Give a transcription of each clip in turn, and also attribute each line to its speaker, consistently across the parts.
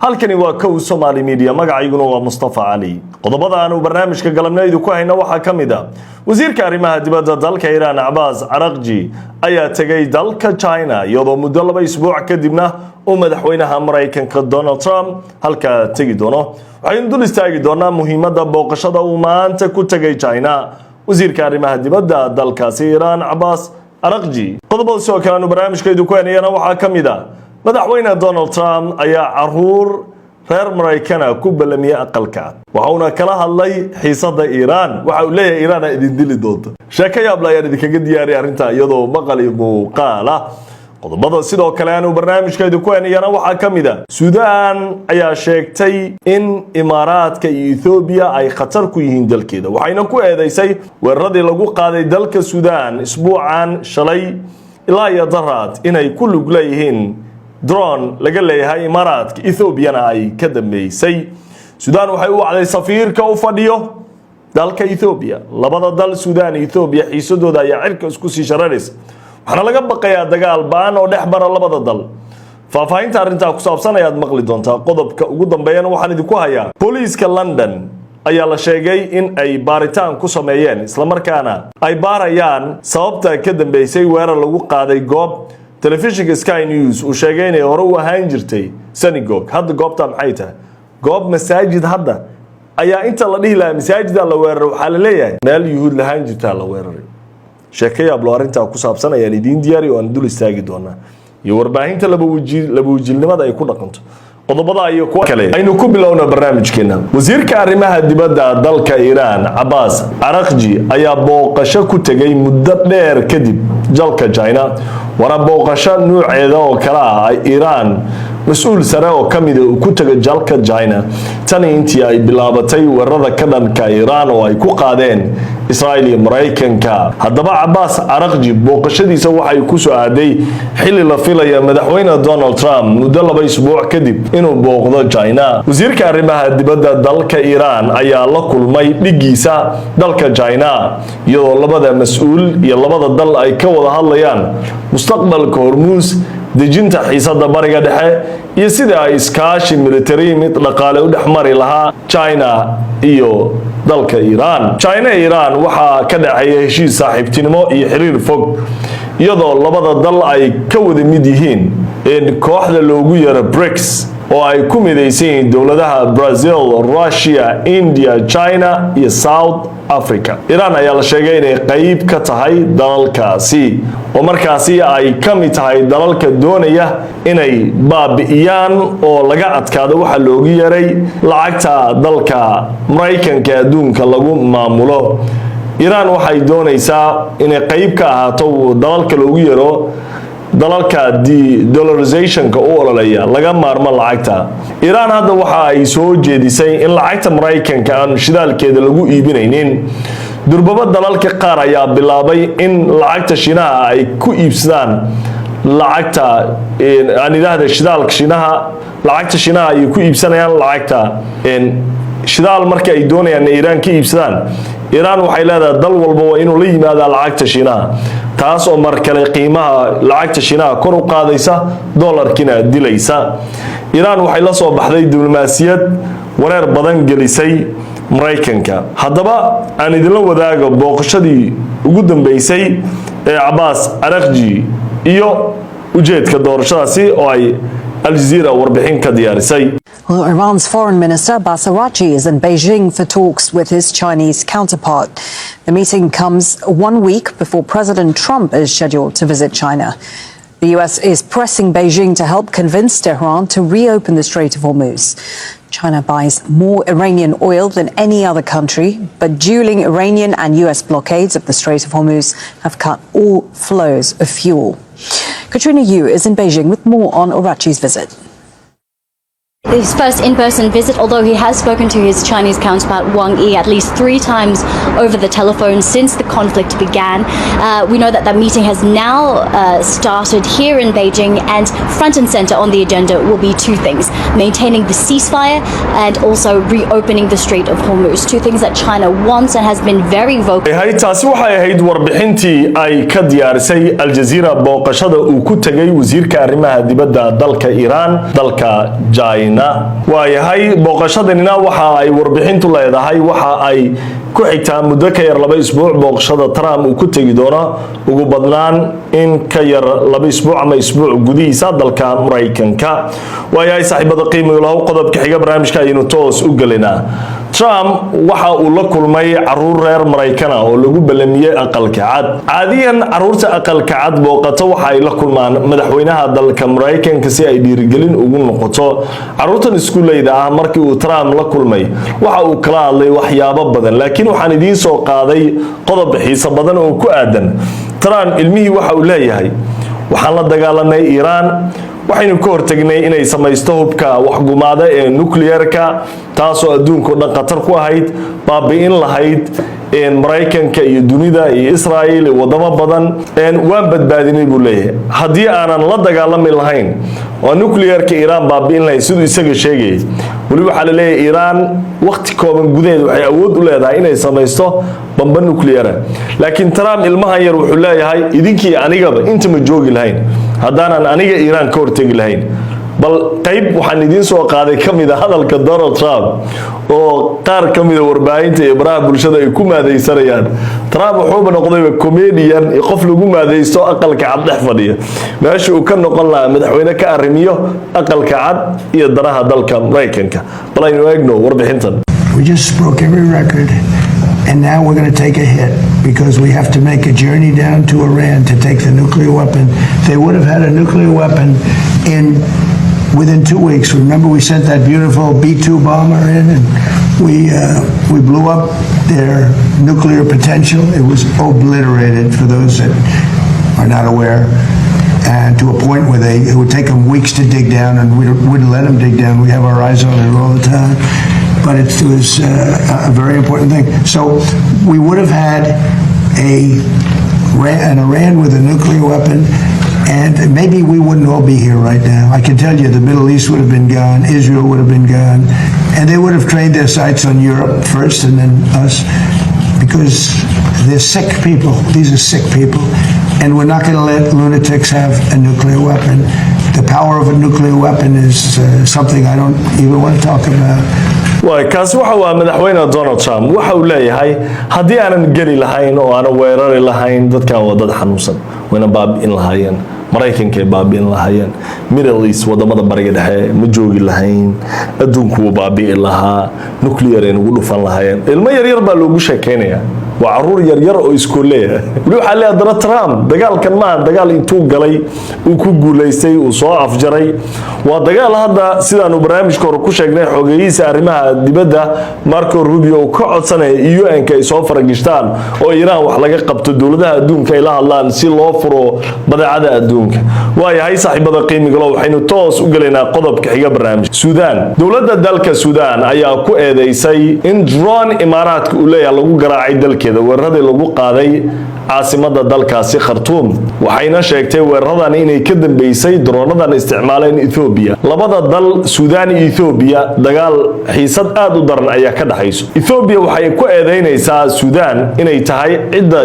Speaker 1: halkani waa kow Somali Media magacayguna waa Mustafa Ali qodobada aanu barnaamijka galabnaydu ku hayna waxa kamida wasiirka arrimaha dibadda dalka Iran Abbas Araghchi ayaa tagay dalka China iyadoo muddo 2 isbuuc kadibna uu madaxweynaha Mareykanka Donald Trump halka tagi doono waxaynu dul istaagi doonaa muhiimadda booqashada uu maanta ku tagay China wasiirka arrimaha dibadda dalkaasi Iran Abbas Araghchi qodobada soo kale aanu barnaamijkaydu ku haynayna waxa kamida madaxweyne Donald Trump ayaa caruur reer Mareykanka ku balamiyay aqalka waxauna kala hadlay xiisada Iran waxa uu leeyahay Iran ay idin dili doonto sheekaya blayaan idinkaga diyaariyay arinta iyadoo maqal iyo muuqaal qodobada sidoo kale aanu barnaamijkeedu ku haynayna waxa kamida Suudaan ayaa sheegtay in Imaaraadka iyo Ethiopia ay khatar ku yihiin dalkeeda waxayna ku eedeysay weeraradii lagu qaaday dalka Suudaan isbuucan shalay ilaa iyo daraad inay ku lug leeyihiin drone laga leeyahay Imaaraadka Ethiopia ay ka dambeysay Suudaan waxay u wacday safiirka u fadhiyo dalka Ethiopia labada dal Suudaan iyo Ethiopia xiisadooda ayaa cirka isku sii sharareys waxana laga baqayaa dagaal baan oo dhex mara labada dal faafahinta arinta ku saabsan ayaad maqli doontaa qodobka ugu dambeeyana waxaan idinku hayaa booliiska London ayaa la sheegay in ay baaritaan ku sameeyeen isla markaana ay baarayaan sababta ka dambeysay weerar lagu qaaday goob telefishinka Sky News uu sheegay inay hore u ahaan jirtay synagogue hadda goobta maxay tahay goob masaajid hadda ayaa inta la dhihi lahaa masaajid la weeraray waxa la leeyahay meel yuhuud lahaan jirta la weeraray sheekaya blo arinta ku saabsan ayaa idin diyaari oo aan dul istaagi doonaa iyo warbaahinta laba wajiilnimada ay ku dhaqanto qodobada iyo kuwa kale aynu ku bilowna barnaamijkeena wasiirka arrimaha dibadda dalka Iran Abbas Araghchi ayaa booqasho ku tagay muddo dheer kadib dalka China wana booqasho nooceeda oo kala ah Iran mas'uul sare oo kamid ah ku tagay dalka China tani intii ay bilaabatay weerarada ka dhanka Iran oo ay ku qaadeen Israel iyo Mareykanka haddaba Abbas Araghchi booqashadiisa waxay ku soo aaday xilli la filayo madaxweyne Donald Trump muddo 2 isbuuc kadib inuu booqdo China wasiirka arrimaha dibadda dalka Iran ayaa la kulmay dhigiisa dalka China iyadoo labada mas'uul iyo labada dal ay ka wada hadlayaan mustaqbalka Hormuz dejinta xiisada bariga dhexe iyo sida ay iskaashi military mid dhaqaale u dhaxmari lahaa China iyo dalka Iran China iyo Iran waxa ka dhaxeeya heshiis saaxiibtinimo iyo xiriir fog iyadoo labada dal ay ka wada mid yihiin in kooxda loogu yeero BRICS oo ay ku midaysan dawladaha Brazil, Russia, India, China iyo South Africa Iran ayaa la sheegay inay qayb ka tahay dalalkaasi oo markaasi ay kamid tahay dalalka doonaya inay baabi'iyaan oo laga adkaado waxa loogu yeeray lacagta dalka Mareykanka adduunka lagu maamulo Iran waxay doonaysaa inay qayb ka ahaato dalalka loogu yeero dalalka de-dollarizationka u ololaya laga maarmo lacagta Iran hadda waxa ay soo jeedisay in lacagta Mareykanka aan shidaalkeeda lagu iibinaynin durbaba dalalka qaar ayaa bilaabay in lacagta Shiinaha ay ku iibsadaan lacagta aan ilaahda shidaalka Shiinaha lacagta Shiinaha ay ku iibsanayaan lacagta shidaal marka ay doonayaan Iran ka iibsadaan Iran waxay leedahay dal walba waa inuu la yimaado lacagta Shiinaha taas oo mar kale qiimaha lacagta Shiinaha kor u qaadaysa dollarkina dilaysa Iran waxay la soo baxday diblomaasiyad wareer badan gelisay Mareykanka haddaba aan idin wadaago booqashadii ugu dambeysay ee Abbas Araghchi iyo ujeedka doorashadaasi oo ay Al Jazeera warbixin ka diyaarisay
Speaker 2: Well, Iran's Foreign Minister Abbas Araghchi is in Beijing for talks with his Chinese counterpart. The meeting comes 1 week before President Trump is scheduled to visit China. The US is pressing Beijing to help convince Tehran to reopen the Strait of Hormuz. China buys more Iranian oil than any other country, but dueling Iranian and US blockades of the Strait of Hormuz have cut all flows of fuel. Katrina Yu is in Beijing with more on Araghchi's visit.
Speaker 3: His first in-person visit, although he has spoken to his Chinese counterpart Wang Yi at least 3 times over the telephone since the conflict began. We know that that meeting has now started here in Beijing, and front and center on the agenda will be 2 things: maintaining the ceasefire and also reopening the Strait of Hormuz. 2 things that China wants and has been very vocal.
Speaker 1: taasi waxay ahayd warbixintii ay ka diyaarisay Al Jazeera booqashada uu ku tagay wasiirka arrimaha dibadda dalka Iran dalka China waayahay booqashadanina waxa ay warbixintu leedahay waxa ay ku xigtaa muddo ka yar 2 isbuuc booqashada Trump uu ku tagi doono ugu badnaan in ka yar 2 isbuuc ama isbuuc gudihiisa dalka Mareykanka waayahay saaxiibada qiimaha leh qodobka xiga barnaamijka aynu toos u galinaa Trump waxa uu la kulmay caruur reer Mareykan oo lagu balamiyay aqalka cad caadiyan caruurta aqalka cad booqato waxa ay la kulmaan madaxweynaha dalka Mareykanka si ay dhiirigelin ugu noqoto caruurtan iskuuleyda ah markii uu Trump la kulmay waxa uu kala hadlay waxyaabo badan laakiin waxaan idiin soo qaaday qodob xiiso badan oo ku aadan Trump ilmihii waxa uu leeyahay waxaan la dagaalanay Iran waxaynu ka hortagnay inay samaysto hubka waxgumaada ee nuclearka taasoo adduunka dhan qatar ku ahayd baabi'in lahayd Mareykanka iyo dunida iyo Israa'iil wadamo badan waan badbaadinay buu leeyahay haddii aanan la dagaalami lahayn oo nuclearka Iran baabi'in lahayd sidoo isaga sheegay wali waxa la leeyahay Iran waqti kooban gudaheed waxay awood u leedahay inay samaysto bamba nuclear laakiin Trump ilmaha yar wuxuu leeyahay idinkii anigaba inta ma joogi lahayn haddaanan aniga Iran ka hortagi lahayn bal qayb waxaan idiin soo qaaday kamid ah hadalka Donald Trump oo qaar kamid ah warbaahinta ee baraha bulshada ay ku maadeysanayaan Trump wuxuu noqday comedian ee qof lagu maadeysto aqalka cad dhex fadhiya meesha uu ka noqon lahaa madaxweyne ka arrimiyo aqalka cad iyo danaha dalka Mareykanka bal aynu eegno warbixintan
Speaker 4: We just broke every record and now we're going to take a hit because we have to make a journey down to Iran to take the nuclear weapon. They would have had a nuclear weapon within 2 weeks. Remember, we sent that beautiful B-2 bomber in, and we blew up their nuclear potential. It was obliterated, for those that are not aware, and to a point where it would take them weeks to dig down, and we wouldn't let them dig down. We have our eyes on it all the time. But it was a very important thing. So we would have had an Iran with a nuclear weapon, and maybe we wouldn't all be here right now. I can tell you the Middle East would have been gone, Israel would have been gone, and they would have trained their sights on Europe first and then us, because they're sick people. These are sick people, and we're not going to let lunatics have a nuclear weapon. The power of a nuclear weapon is something I don't even want to talk about.
Speaker 1: kaasi waxa uu madaxweyne Donald Trump waxa uu leeyahay hadii aanan geli lahayn oo aan weerari lahayn dadkan wadada xanuunsan wana baabi'in lahaayeen Mareykanka ay baabi'in lahaayeen Middle East wadamada bariga dhexe ma joogi lahayn adduunku wuu baabi'in lahaa nuclear ay ugu dhufan lahaayeen ilmo yar yar baa loogu sheekeynaya waa caruur yar yar oo iskooleeya waxa leeyahay Trump dagaalkan ma dagaal intuu galay uu ku guuleystay uu soo afjaray waa dagaal hadda sidaan barnaamijka hore ku sheegnay xogeeyisa arrimaha dibadda Marco Rubio oo ka codsanay UN-ka ay soo faragishtaan oo Iran wax laga qabto dawladaha adduunka ay la hadlaan si loo furo badeecada adduunka waayahay saaxiibada qiimiga loo waxaynu toos u galeynaa qodobka xiga barnaamij Suudaan dawladda dalka Suudaan ayaa ku eedeysay in drone Imaaraadka uu leeyahay lagu garaacay dalka weerarada lagu qaaday caasimada dalkaasi Khartoum waxayna sheegtay weeraradan inay ka dambeysay droonadan isticmaaleen Ethiopia labada dal Suudaan iyo Ethiopia dagaal xiisad aad u daran ayaa ka dhaxayso Ethiopia waxay ku eedeynaysaa Suudaan inay tahay cidda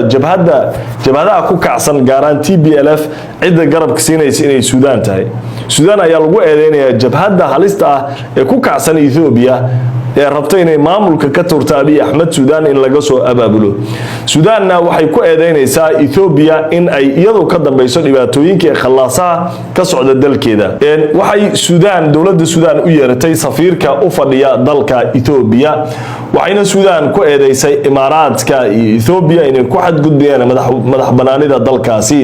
Speaker 1: jabhadaha ku kacsan gaaraan TPLF cidda garabka siinaysa inay Suudaan tahay Suudaan ayaa lagu eedeynayaa jabhada halista ah ee ku kacsan Ethiopia ee rabtay inay maamulka ka turta Abiy Ahmed Suudaan in laga soo abaabulo Suudaanna waxay ku eedeynaysaa Ethiopia in ay iyadu ka dambayso dhibaatooyinka khallaasaha ka socda dalkeeda waxay Suudaan dawladda Suudaan u yeeratay safiirka u fadhiya dalka Ethiopia waxayna Suudaan ku eedeysay Imaaraadka iyo Ethiopia inay ku xadgudbiyaan madax banaanida dalkaasi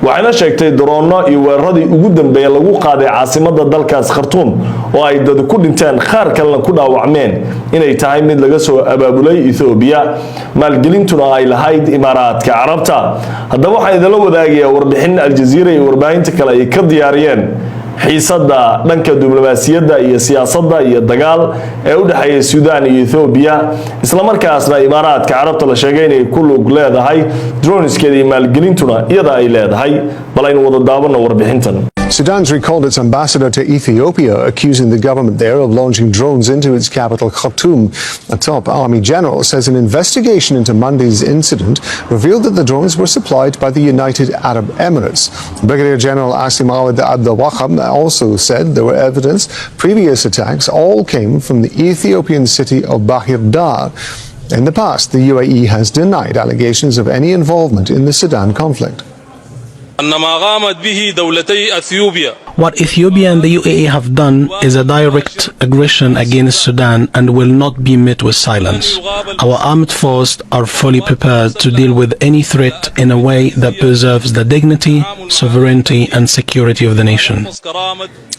Speaker 1: waxayna sheegtay drone iyo weeraradii ugu dambeeyay lagu qaaday caasimada dalkaas Khartoum oo ay dad ku dhinteen qaar kalena ku dhaawacmeen inay tahay mid laga soo abaabulay Ethiopia maalgelintuna ay lahayd Imaaraadka Carabta haddaba waxaan idin la wadaagayaa warbixin Al Jazeera iyo warbaahinta kale ay ka diyaariyeen xiisada dhanka diblomaasiyadda iyo siyaasadda iyo dagaal ee u dhaxeeya Suudaan iyo Ethiopia isla markaasna Imaaraadka Carabta la sheegay inay ku lug leedahay droneskeeda iyo maalgelintuna iyada ay leedahay bal aynu wada daawano warbixintan
Speaker 5: Sudan's recalled its ambassador to Ethiopia, accusing the government there of launching drones into its capital, Khartoum. A top army general says an investigation into Monday's incident revealed that the drones were supplied by the United Arab Emirates. Brigadier General Asim Awad Abdelwahab also said there were evidence previous attacks all came from the Ethiopian city of Bahir Dar. In the past, the UAE has denied allegations of any involvement in the Sudan conflict.
Speaker 6: What Ethiopia and the UAE have done is a direct aggression against Sudan and will not be met with silence. Our armed forces are fully prepared to deal with any threat in a way that preserves the dignity, sovereignty and security of the nation.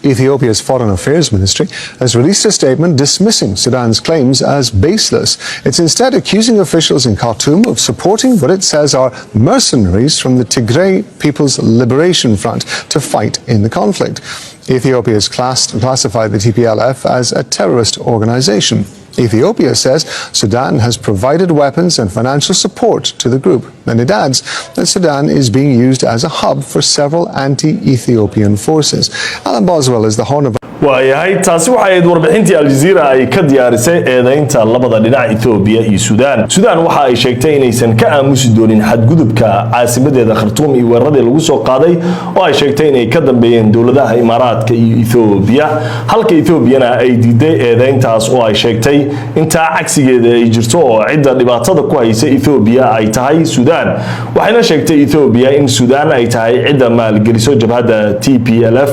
Speaker 5: Ethiopia's Foreign Affairs Ministry has released a statement dismissing Sudan's claims as baseless. It's instead accusing officials in Khartoum of supporting what it says are mercenaries from the Tigray People's Liberation Front to fight in the conflict. Ethiopia has classified the TPLF as a terrorist organization. Ethiopia says Sudan has provided weapons and financial support to the group, and it adds that Sudan is being used as a hub for several anti-Ethiopian forces. Alan Boswell is the Horn of
Speaker 1: waayahay taasi waxay ahayd warbixintii aljazeera ay ka diyaarisay eedaynta labada dhinac Ethiopia iyo Sudan waxa ay sheegtay inaysan ka aamusi doonin xadgudubka caasimadeeda Khartoum iyo weeraradii lagu soo qaaday oo ay sheegtay inay ka dambeeyeen dawladaha Imaaraadka iyo Ethiopia halka Ethiopia ay diiday eedayntaas oo ay sheegtay inta cagsigeeda ay jirto oo cidda dhibaatada ku haysa Ethiopia ay tahay Sudan waxayna sheegtay Ethiopia in Sudan ay tahay cidda maalgeliso jabhada TPLF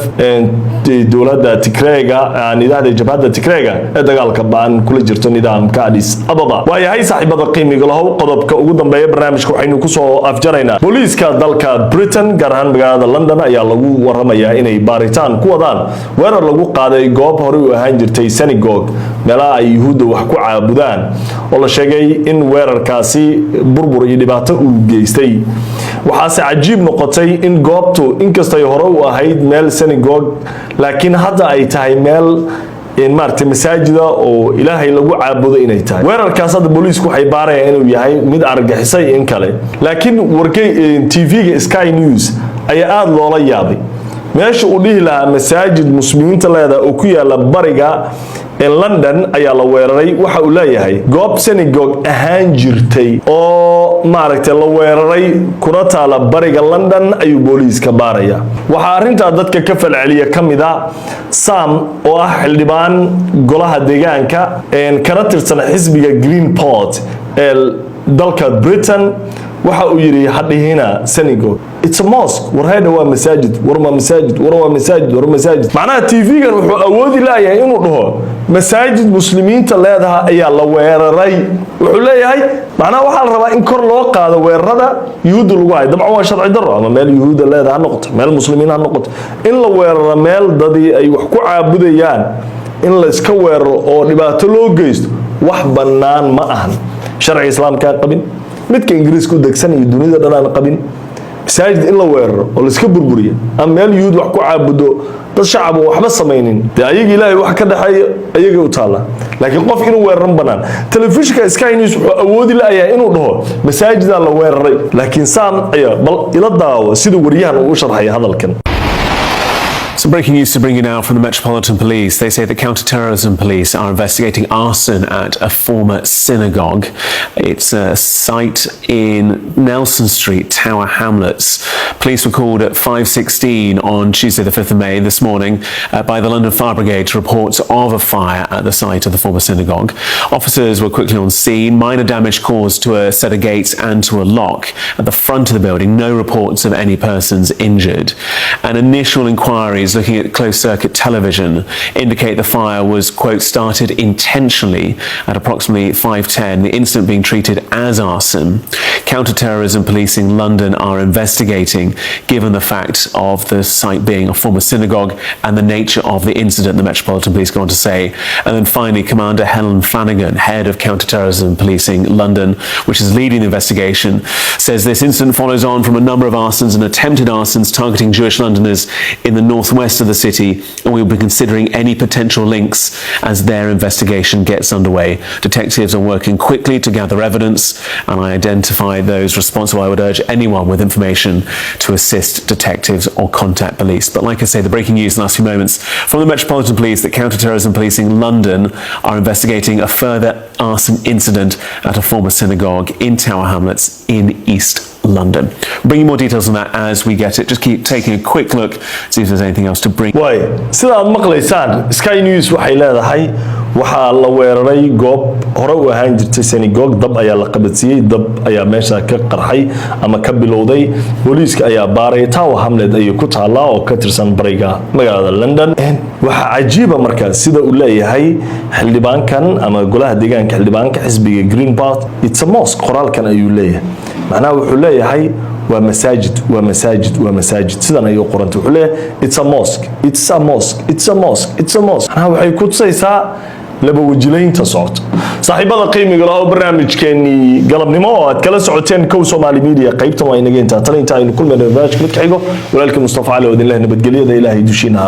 Speaker 1: dawladda nidaamka jabhada Tigreega ee dagaalka baan kula jirto nidaamka Addis Ababa waayahay saaxiibada qiimiga lahow qodobka ugu dambeeya barnaamijka waxaynu ku soo afjaraynaa booliiska dalka Britain gaar ahaan magaalada London ayaa lagu waramayaa inay baaritaan ku wadaan weerar lagu qaaday goob hore u ahaan jirtay synagogue meelaha ay Yuhuudda wax ku caabudaan oo la sheegay in weerarkaasi burbur iyo dhibaato uu geystay waxaase cajiib noqotay in goobtu inkastoo ay hore u ahayd meel synagogue laakiin hadda ay tahay meel in maartay masaajida oo Ilaahay lagu caabudo inay tahay weerarkaas hadda booliisku waxay baarayaan inuu yahay mid argagixisay in kale laakiin warkay TV-ga Sky News ayaa aad loola yaabay meesha uu dhihi lahaa masaajid muslimiinta leedahay oo ku yaala bariga in London ayaa la weeraray waxa uu leeyahay goob synagogue ahaan jirtay oo maaragtay la weeraray kuna taala bariga London ayuu booliiska baaraya waxa arinta dadka ka falceliya kamida Sam oo ah xildhibaan golaha deegaanka kana tirsan xisbiga Green Party ee dalka Britain waxa uu yiri hadhihina synagogue it's a mosque warhayna waa masaajid warma masaajid warma masaajid warma masaajid macnaha TV-gan wuxuu awoodi laayahay inuu dhaho masaajid muslimiinta leedahay ayaa la weeraray wuxuu leeyahay macnaha waxa la rabaa in kor loo qaado weerarada Yuhuud lagu hay dabcan waa sharci darro ama meel Yuhuud leedahay noqoto meel muslimiin ha noqoto in la weeraro meel dadii ay wax ku caabudayaan in la iska weeraro oo dhibaato loo geysto wax banaan ma ahan sharci islaamka qabin midka Ingiriiska u degsan iyo dunida dhan aan qabin masaajid in la weeraro oo la iska burburiyo ama meel Yuhuud wax ku caabudo dad shacab waxba sameeynin ayaga Ilaahay wax ka dhaxay ayaga u taala laakiin qof inuu weeraran banaan telefishinka Sky News wuxuu awoodi laayahay inuu dhaho masaajida la weeraray laakiin Sam ayaa bal ila daawo sida wariyahan uu sharxay hadalkan.
Speaker 7: Some breaking news to bring you now from the Metropolitan Police. They say the counter-terrorism police are investigating arson at a former synagogue. It's a site in Nelson Street, Tower Hamlets. Police were called at 5:16 on Tuesday the 5th of May this morning by the London Fire Brigade to report of a fire at the site of the former synagogue. Officers were quickly on scene. Minor damage caused to a set of gates and to a lock at the front of the building. No reports of any persons injured. An initial inquiry looking at closed-circuit television indicate the fire was, quote, started intentionally at approximately 5:10, the incident being treated as arson. Counter-terrorism policing London are investigating, given the fact of the site being a former synagogue and the nature of the incident, the Metropolitan Police go on to say. And then finally, Commander Helen Flanagan, head of counter-terrorism policing London, which is leading the investigation, says this incident follows on from a number of arsons and attempted arsons targeting Jewish Londoners in the northwest southwest of the city, and we'll be considering any potential links as their investigation gets underway. Detectives are working quickly to gather evidence and identify those responsible. I would urge anyone with information to assist detectives or contact police. But like I say, the breaking news in the last few moments from the Metropolitan Police that counter-terrorism policing London are investigating a further arson incident at a former synagogue in Tower Hamlets in East London. We'll bring you more details on that as we get it. Just keep taking a quick look, see if there's anything else to bring.
Speaker 1: way sida aad maqlaysaan Sky News waxay leedahay waxaa la weeraray goob hore u ahaan jirtay synagogue dab ayaa la qabadsiiyay dab ayaa meesha ka qarxay ama ka bilowday booliiska ayaa baaray Tower Hamlet ay ku taala oo ka tirsan bariga magaalada London waxa cajiiba markaa sida uu leeyahay xildhibaankan ama golaha deegaanka xildhibaanka xisbiga Green Party it's a mosque qoraalkan ayuu leeyahay macnaha wuxuu leeyahay waa masaajid sidan ayuu qoranta wuxuu leeyahay it's a mosque waxay ku tusaysaa laba wajilaynta socota saaxiibada qiimiga leh oo barnaamijkeeni galabnimo oo aad kala socoteen kow Somali Media qaybtan waa inaga inta talinta aynu kulmeen barnaamijka mid ka xigo walaalkii Mustafa Ali oo idin leh nabadgelyada Ilaahay dushiina